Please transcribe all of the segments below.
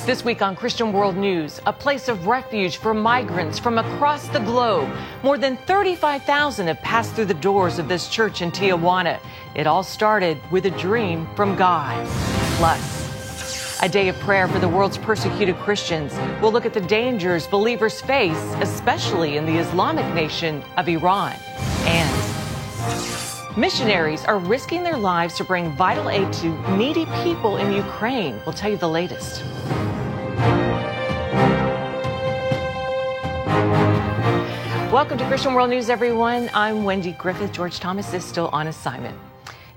This week on Christian World News, a place of refuge for migrants from across the globe. More than 35,000 have passed through the doors of this church in Tijuana. It all started with a dream from God. Plus, a day of prayer for the world's persecuted Christians. We'll look at the dangers believers face, especially in the Islamic nation of Iran. And missionaries are risking their lives to bring vital aid to needy people in Ukraine. We'll tell you the latest. Welcome to Christian World News, everyone. I'm Wendy Griffith. George Thomas is still on assignment.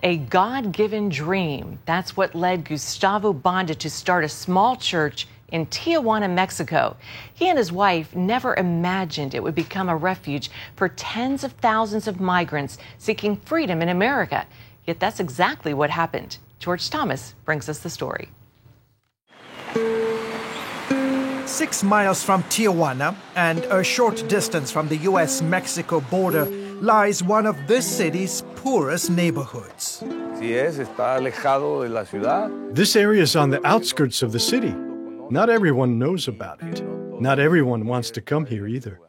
A God-given dream. That's what led Gustavo Banda to start a small church in Tijuana, Mexico. He and his wife never imagined it would become a refuge for tens of thousands of migrants seeking freedom in America. Yet that's exactly what happened. George Thomas brings us the story. 6 miles from Tijuana and a short distance from the U.S.-Mexico border lies one of this city's poorest neighborhoods. This area is on the outskirts of the city. Not everyone knows about it. Not everyone wants to come here either.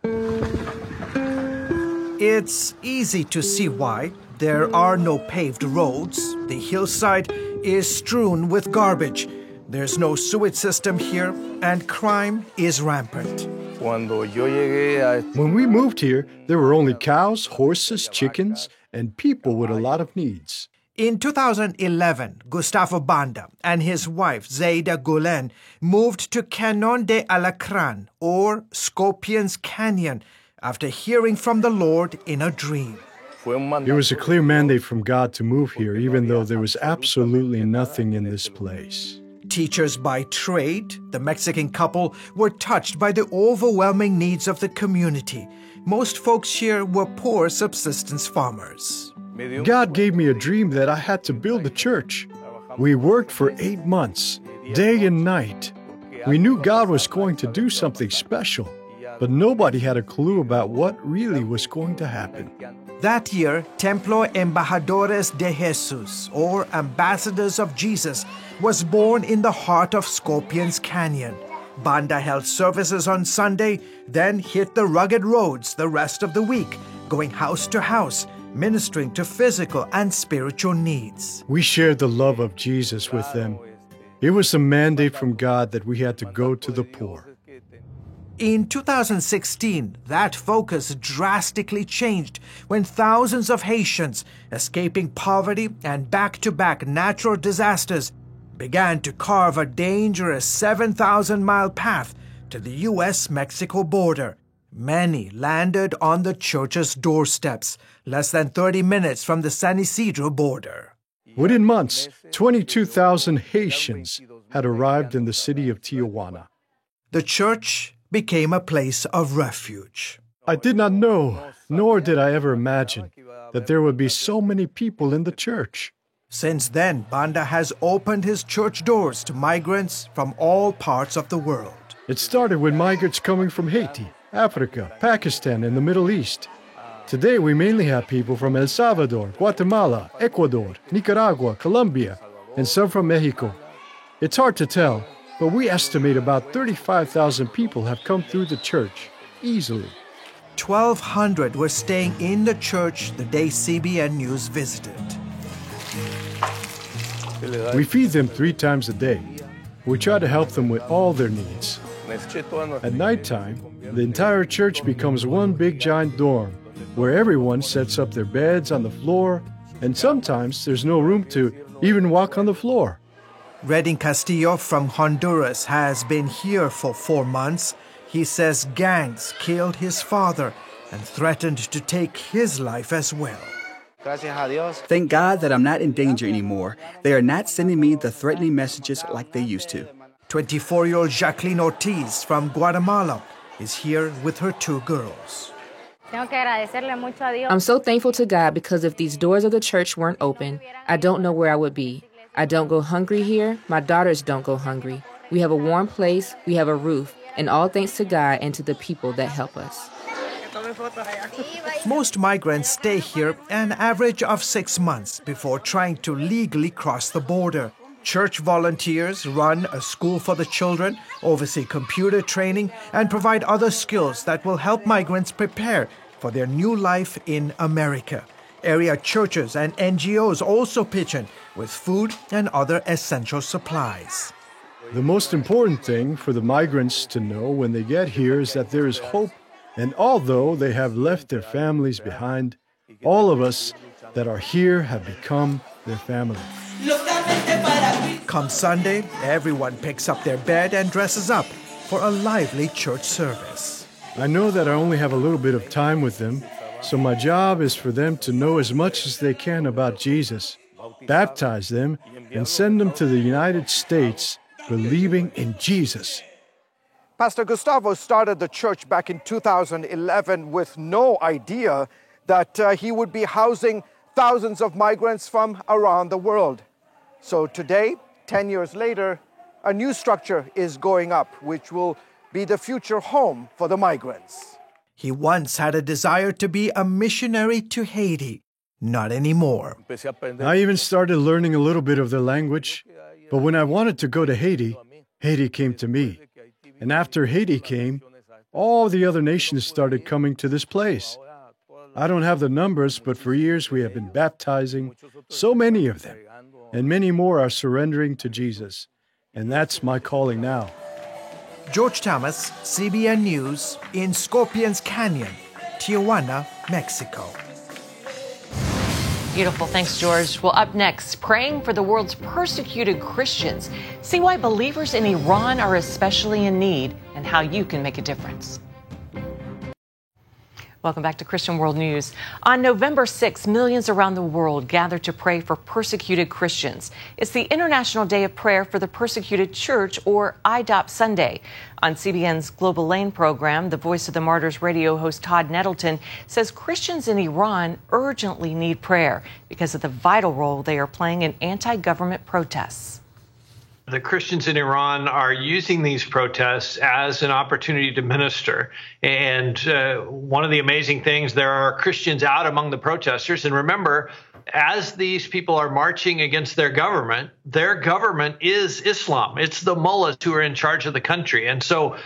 It's easy to see why. There are no paved roads. The hillside is strewn with garbage. There's no sewage system here, and crime is rampant. When we moved here, there were only cows, horses, chickens, and people with a lot of needs. In 2011, Gustavo Banda and his wife, Zaida Gulen, moved to Canon de Alacran, or Scorpion's Canyon, after hearing from the Lord in a dream. It was a clear mandate from God to move here, even though there was absolutely nothing in this place. Teachers by trade, the Mexican couple were touched by the overwhelming needs of the community. Most folks here were poor subsistence farmers. God gave me a dream that I had to build a church. We worked for 8 months, day and night. We knew God was going to do something special, but nobody had a clue about what really was going to happen. That year, Templo Embajadores de Jesus, or Ambassadors of Jesus, was born in the heart of Scorpion's Canyon. Banda held services on Sunday, then hit the rugged roads the rest of the week, going house to house, ministering to physical and spiritual needs. We shared the love of Jesus with them. It was a mandate from God that we had to go to the poor. In 2016, that focus drastically changed when thousands of Haitians, escaping poverty and back-to-back natural disasters, began to carve a dangerous 7,000-mile path to the U.S.-Mexico border. Many landed on the church's doorsteps, less than 30 minutes from the San Isidro border. Within months, 22,000 Haitians had arrived in the city of Tijuana. The church became a place of refuge. I did not know, nor did I ever imagine, that there would be so many people in the church. Since then, Banda has opened his church doors to migrants from all parts of the world. It started with migrants coming from Haiti, Africa, Pakistan, and the Middle East. Today, we mainly have people from El Salvador, Guatemala, Ecuador, Nicaragua, Colombia, and some from Mexico. It's hard to tell, but we estimate about 35,000 people have come through the church, easily. 1,200 were staying in the church the day CBN News visited. We feed them 3 times a day. We try to help them with all their needs. At nighttime, the entire church becomes one big giant dorm, where everyone sets up their beds on the floor, and sometimes there's no room to even walk on the floor. Redding Castillo from Honduras has been here for 4 months. He says gangs killed his father and threatened to take his life as well. Thank God that I'm not in danger anymore. They are not sending me the threatening messages like they used to. 24-year-old Jacqueline Ortiz from Guatemala is here with her 2 girls. I'm so thankful to God because if these doors of the church weren't open, I don't know where I would be. I don't go hungry here. My daughters don't go hungry. We have a warm place. We have a roof. And all thanks to God and to the people that help us. Most migrants stay here an average of 6 months before trying to legally cross the border. Church volunteers run a school for the children, oversee computer training, and provide other skills that will help migrants prepare for their new life in America. Area churches and NGOs also pitch in with food and other essential supplies. The most important thing for the migrants to know when they get here is that there is hope, and although they have left their families behind, all of us that are here have become their family. Come Sunday, everyone picks up their bed and dresses up for a lively church service. I know that I only have a little bit of time with them, so my job is for them to know as much as they can about Jesus, baptize them, and send them to the United States believing in Jesus. Pastor Gustavo started the church back in 2011 with no idea that he would be housing thousands of migrants from around the world. So today, 10 years later, a new structure is going up, which will be the future home for the migrants. He once had a desire to be a missionary to Haiti. Not anymore. I even started learning a little bit of the language, but when I wanted to go to Haiti, Haiti came to me. And after Haiti came, all the other nations started coming to this place. I don't have the numbers, but for years we have been baptizing so many of them, and many more are surrendering to Jesus. And that's my calling now. George Thomas, CBN News, in Scorpions Canyon, Tijuana, Mexico. Beautiful. Thanks, George. Well, up next, praying for the world's persecuted Christians. See why believers in Iran are especially in need and how you can make a difference. Welcome back to Christian World News. On November 6, millions around the world gather to pray for persecuted Christians. It's the International Day of Prayer for the Persecuted Church, or IDOP Sunday. On CBN's Global Lane program, the Voice of the Martyrs radio host Todd Nettleton says Christians in Iran urgently need prayer because of the vital role they are playing in anti-government protests. The Christians in Iran are using these protests as an opportunity to minister. And one of the amazing things, there are Christians out among the protesters. And remember, as these people are marching against their government is Islam. It's the mullahs who are in charge of the country. And so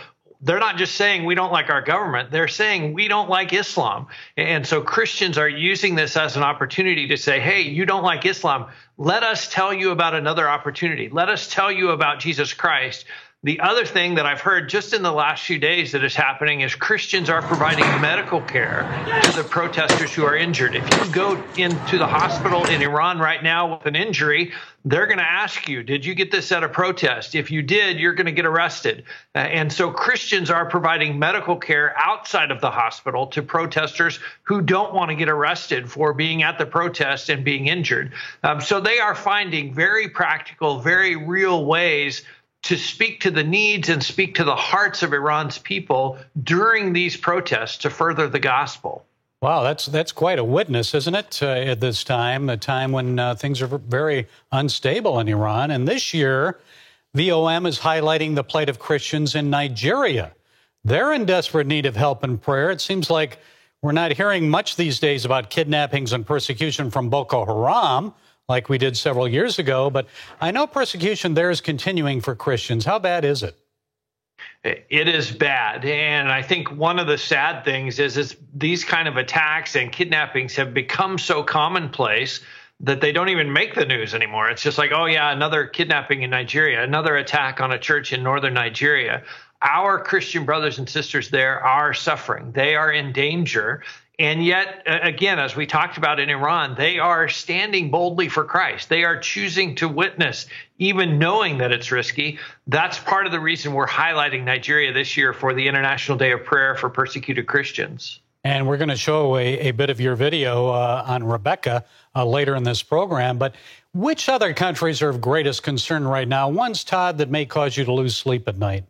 they're not just saying we don't like our government. They're saying we don't like Islam. And so Christians are using this as an opportunity to say, hey, you don't like Islam. Let us tell you about another opportunity. Let us tell you about Jesus Christ. The other thing that I've heard just in the last few days that is happening is Christians are providing medical care to the protesters who are injured. If you go into the hospital in Iran right now with an injury, they're going to ask you, did you get this at a protest? If you did, you're going to get arrested. And so Christians are providing medical care outside of the hospital to protesters who don't want to get arrested for being at the protest and being injured. So they are finding very practical, very real ways to speak to the needs and speak to the hearts of Iran's people during these protests to further the gospel. Wow, that's quite a witness, isn't it, at this time, a time when things are very unstable in Iran. And this year, VOM is highlighting the plight of Christians in Nigeria. They're in desperate need of help and prayer. It seems like we're not hearing much these days about kidnappings and persecution from Boko Haram, like we did several years ago. But I know persecution there is continuing for Christians. How bad is it? It is bad. And I think one of the sad things is these kind of attacks and kidnappings have become so commonplace that they don't even make the news anymore. It's just like, oh, yeah, another kidnapping in Nigeria, another attack on a church in northern Nigeria. Our Christian brothers and sisters there are suffering. They are in danger. And yet, again, as we talked about in Iran, they are standing boldly for Christ. They are choosing to witness, even knowing that it's risky. That's part of the reason we're highlighting Nigeria this year for the International Day of Prayer for Persecuted Christians. And we're going to show a bit of your video on Rebecca later in this program. But which other countries are of greatest concern right now? Ones, Todd, that may cause you to lose sleep at night?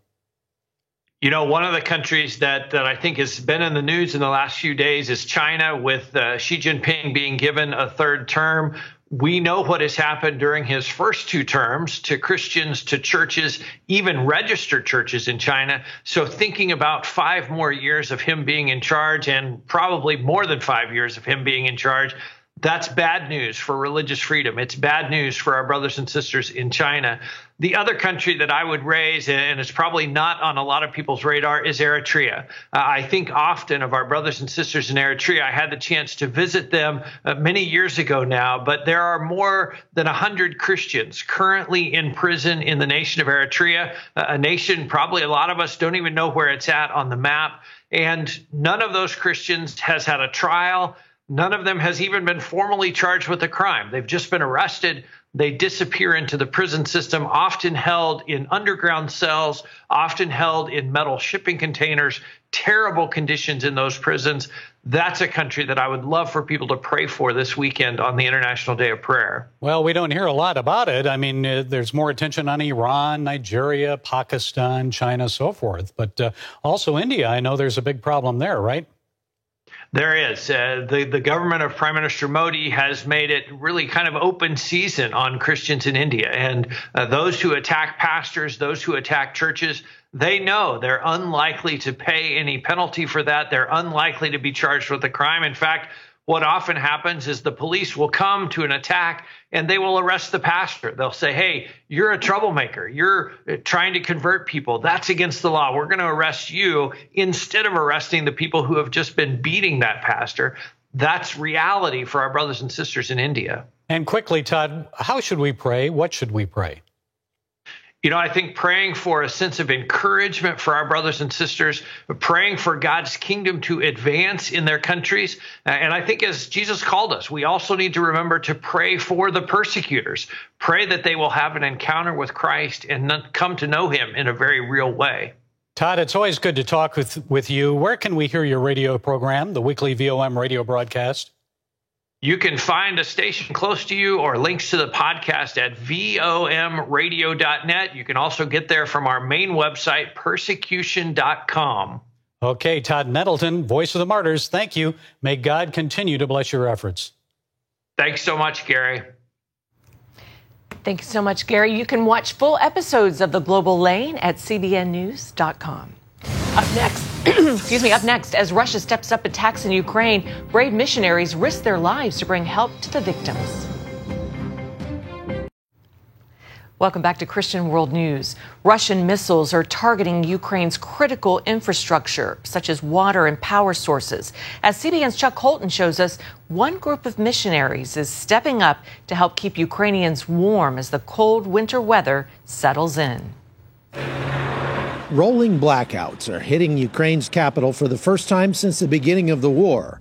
You know, one of the countries that I think has been in the news in the last few days is China, with Xi Jinping being given a third term. We know what has happened during his first two terms to Christians, to churches, even registered churches in China. So thinking about 5 more years of him being in charge, and probably more than 5 years of him being in charge, That's bad news for religious freedom. It's bad news for our brothers and sisters in China. The other country that I would raise, and it's probably not on a lot of people's radar, is Eritrea. I think often of our brothers and sisters in Eritrea. I had the chance to visit them many years ago now, but there are more than 100 Christians currently in prison in the nation of Eritrea, a nation probably a lot of us don't even know where it's at on the map. And none of those Christians has had a trial. None of them has even been formally charged with a crime. They've just been arrested. They disappear into the prison system, often held in underground cells, often held in metal shipping containers, terrible conditions in those prisons. That's a country that I would love for people to pray for this weekend on the International Day of Prayer. Well, we don't hear a lot about it. I mean, there's more attention on Iran, Nigeria, Pakistan, China, so forth. But also India, I know there's a big problem there, right? There is. The government of Prime Minister Modi has made it really kind of open season on Christians in India. And those who attack pastors, those who attack churches, they know they're unlikely to pay any penalty for that. They're unlikely to be charged with a crime. In fact, what often happens is the police will come to an attack and they will arrest the pastor. They'll say, hey, you're a troublemaker. You're trying to convert people. That's against the law. We're going to arrest you instead of arresting the people who have just been beating that pastor. That's reality for our brothers and sisters in India. And quickly, Todd, how should we pray? What should we pray? You know, I think praying for a sense of encouragement for our brothers and sisters, praying for God's kingdom to advance in their countries. And I think as Jesus called us, we also need to remember to pray for the persecutors. Pray that they will have an encounter with Christ and come to know him in a very real way. Todd, it's always good to talk with you. Where can we hear your radio program, the weekly VOM radio broadcast? You can find a station close to you or links to the podcast at vomradio.net. You can also get there from our main website, persecution.com. Okay, Todd Nettleton, Voice of the Martyrs, thank you. May God continue to bless your efforts. Thanks so much, Gary. Thank you so much, Gary. You can watch full episodes of The Global Lane at cbnnews.com. Up next, as Russia steps up attacks in Ukraine, brave missionaries risk their lives to bring help to the victims. Welcome back to Christian World News. Russian missiles are targeting Ukraine's critical infrastructure, such as water and power sources. As CBN's Chuck Holton shows us, one group of missionaries is stepping up to help keep Ukrainians warm as the cold winter weather settles in. Rolling blackouts are hitting Ukraine's capital for the first time since the beginning of the war.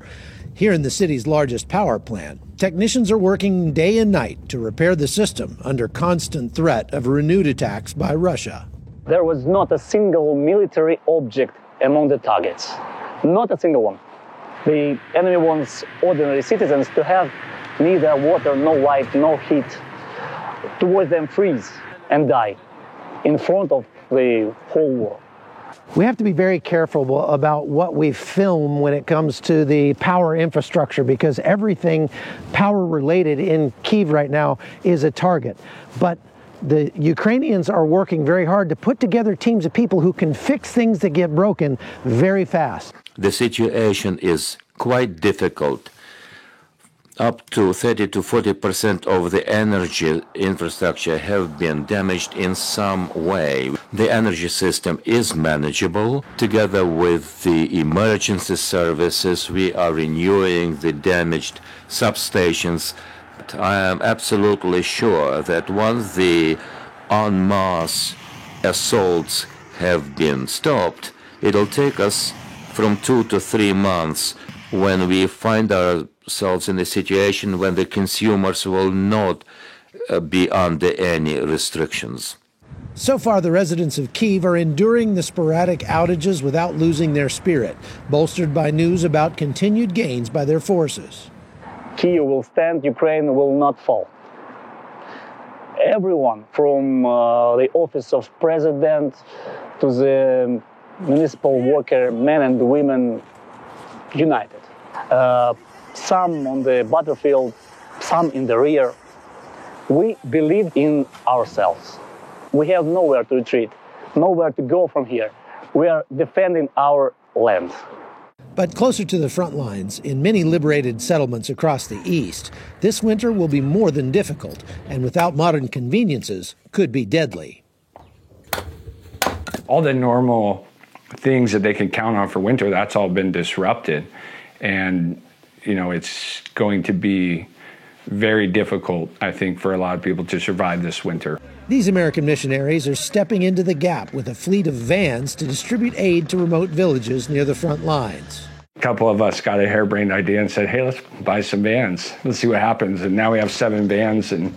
Here in the city's largest power plant, technicians are working day and night to repair the system under constant threat of renewed attacks by Russia. There was not a single military object among the targets. Not a single one. The enemy wants ordinary citizens to have neither water, no light, no heat, to watch them freeze and die in front of the whole war. We have to be very careful about what we film when it comes to the power infrastructure, because everything power related in Kyiv right now is a target. But the Ukrainians are working very hard to put together teams of people who can fix things that get broken very fast. The situation is quite difficult. Up to 30 to 40% of the energy infrastructure have been damaged in some way. The energy system is manageable. Together with the emergency services, we are renewing the damaged substations. I am absolutely sure that once the en masse assaults have been stopped, it'll take us from 2 to 3 months when we find ourselves in a situation when the consumers will not be under any restrictions. So far, the residents of Kyiv are enduring the sporadic outages without losing their spirit, bolstered by news about continued gains by their forces. Kyiv will stand, Ukraine will not fall. Everyone from the office of president to the municipal worker, men and women, united. Some on the battlefield, some in the rear. We believe in ourselves. We have nowhere to retreat, nowhere to go from here. We are defending our land. But closer to the front lines, in many liberated settlements across the east, this winter will be more than difficult, and without modern conveniences, could be deadly. All the normal things that they can count on for winter, that's all been disrupted. And, it's going to be very difficult, I think, for a lot of people to survive this winter. These American missionaries are stepping into the gap with a fleet of vans to distribute aid to remote villages near the front lines. A couple of us got a harebrained idea and said, hey, let's buy some vans. Let's see what happens. And now we have 7 vans, and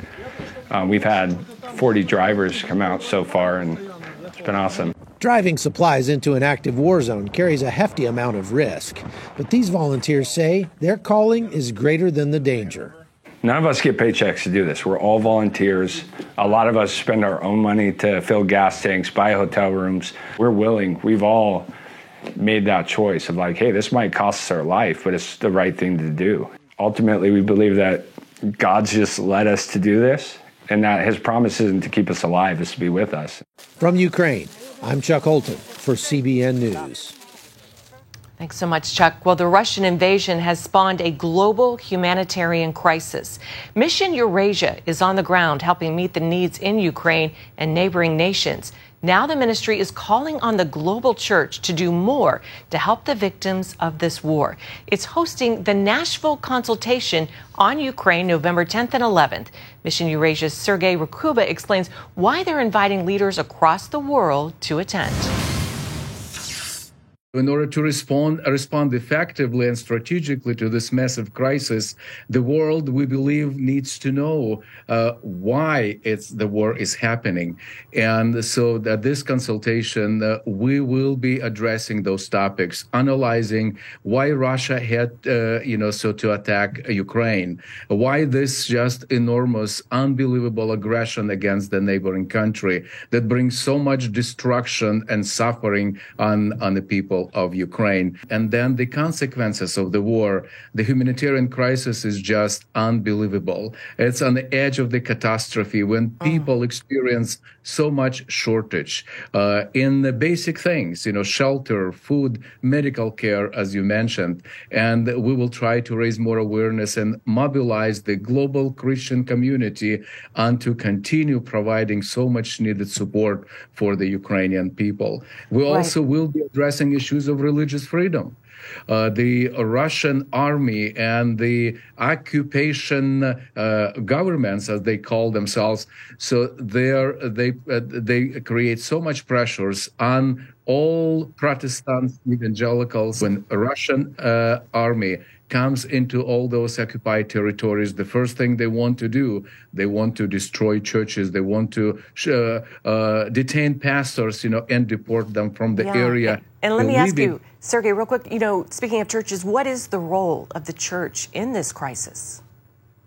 we've had 40 drivers come out so far, and it's been awesome. Driving supplies into an active war zone carries a hefty amount of risk. But these volunteers say their calling is greater than the danger. None of us get paychecks to do this. We're all volunteers. A lot of us spend our own money to fill gas tanks, buy hotel rooms. We're willing. We've all made that choice of like, hey, this might cost us our life, but it's the right thing to do. Ultimately, we believe that God's just led us to do this, and that his promise isn't to keep us alive, it's to be with us. From Ukraine, I'm Chuck Holton for CBN News. Thanks so much, Chuck. Well, the Russian invasion has spawned a global humanitarian crisis. Mission Eurasia is on the ground helping meet the needs in Ukraine and neighboring nations. Now the ministry is calling on the global church to do more to help the victims of this war. It's hosting the Nashville Consultation on Ukraine November 10th and 11th. Mission Eurasia's Sergei Rakuba explains why they're inviting leaders across the world to attend. In order to respond effectively and strategically to this massive crisis, the world, we believe, needs to know why the war is happening. And so at this consultation, we will be addressing those topics, analyzing why Russia had, to attack Ukraine, why this just enormous, unbelievable aggression against the neighboring country that brings so much destruction and suffering on the people of Ukraine. And then the consequences of the war. The humanitarian crisis is just unbelievable. It's on the edge of the catastrophe when people experience so much shortage in the basic things, shelter, food, medical care, as you mentioned. And we will try to raise more awareness and mobilize the global Christian community and to continue providing so much needed support for the Ukrainian people. We also will be addressing issues of religious freedom. The Russian army and the occupation governments, as they call themselves, so they create so much pressures on all Protestants, evangelicals. When a Russian army comes into all those occupied territories, the first thing they want to do, they want to destroy churches. They want to detain pastors, and deport them from the area. And let me ask you, Sergei, real quick, speaking of churches, what is the role of the church in this crisis?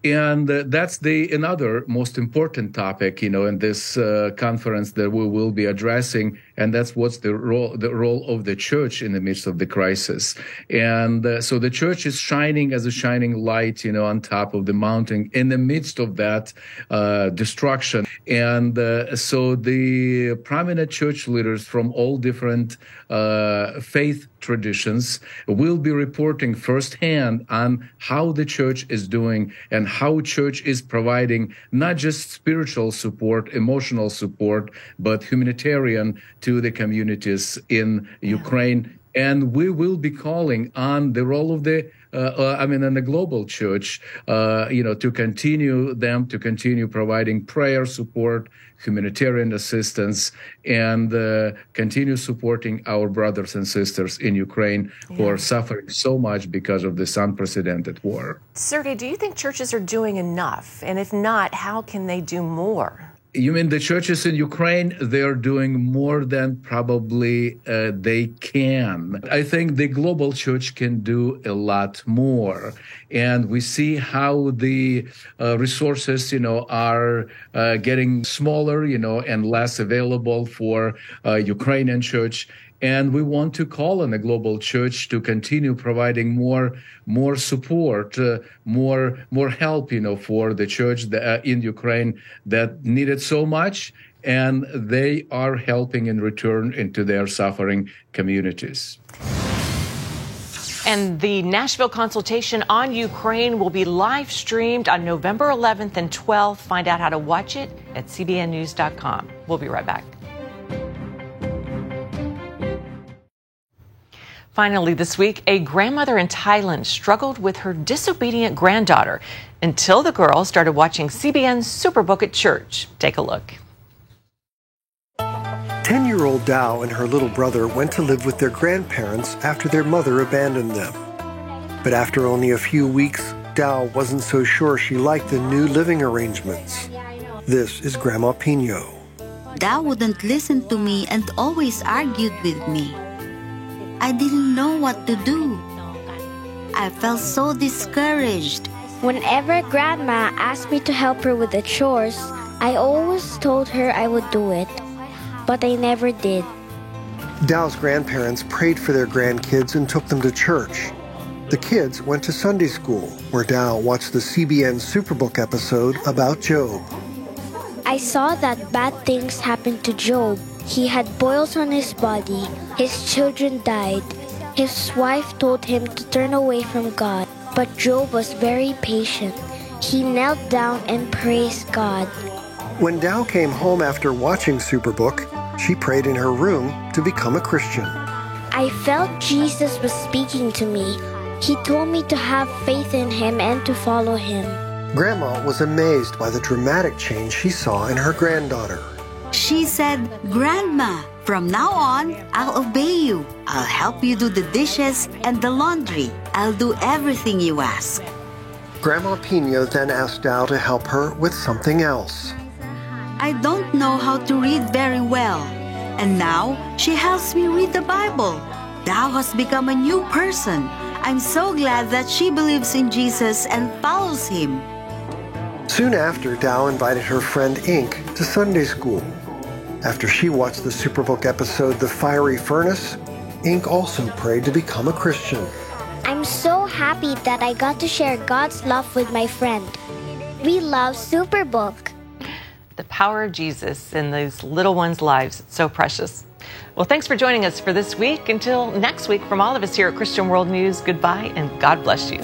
And that's another most important topic, in this conference that we will be addressing, and that's what's the role of the church in the midst of the crisis. And so the church is shining as a shining light, on top of the mountain in the midst of that destruction. And so the prominent church leaders from all different faith traditions will be reporting firsthand on how the church is doing and how church is providing not just spiritual support, emotional support, but humanitarian to the communities in Ukraine. And we will be calling on the role of the in the global church, to continue providing prayer support, humanitarian assistance, and continue supporting our brothers and sisters in Ukraine who are suffering so much because of this unprecedented war. Sergei, do you think churches are doing enough? And if not, how can they do more? You mean the churches in Ukraine? They're doing more than probably they can. I think the global church can do a lot more. And we see how the resources, are getting smaller, and less available for Ukrainian church. And we want to call on the global church to continue providing more support, more help, for the church in Ukraine that needed so much, and they are helping in return into their suffering communities. And the Nashville consultation on Ukraine will be live streamed on November 11th and 12th. Find out how to watch it at cbnnews.com. We'll be right back. Finally this week, a grandmother in Thailand struggled with her disobedient granddaughter until the girl started watching CBN's Superbook at church. Take a look. 10-year-old Dao and her little brother went to live with their grandparents after their mother abandoned them. But after only a few weeks, Dao wasn't so sure she liked the new living arrangements. This is Grandma Pino. Dao wouldn't listen to me and always argued with me. I didn't know what to do. I felt so discouraged. Whenever Grandma asked me to help her with the chores, I always told her I would do it, but I never did. Dao's grandparents prayed for their grandkids and took them to church. The kids went to Sunday school, where Dao watched the CBN Superbook episode about Job. I saw that bad things happened to Job. He had boils on his body. His children died. His wife told him to turn away from God, but Job was very patient. He knelt down and praised God. When Dao came home after watching Superbook, she prayed in her room to become a Christian. I felt Jesus was speaking to me. He told me to have faith in him and to follow him. Grandma was amazed by the dramatic change she saw in her granddaughter. She said, "Grandma, from now on, I'll obey you. I'll help you do the dishes and the laundry. I'll do everything you ask." Grandma Pino then asked Dao to help her with something else. I don't know how to read very well, and now she helps me read the Bible. Dao has become a new person. I'm so glad that she believes in Jesus and follows him. Soon after, Dao invited her friend Ink to Sunday school. After she watched the Superbook episode The Fiery Furnace, Ink also prayed to become a Christian. I'm so happy that I got to share God's love with my friend. We love Superbook. The power of Jesus in those little ones' lives. It's so precious. Well, thanks for joining us for this week. Until next week, from all of us here at Christian World News, goodbye and God bless you.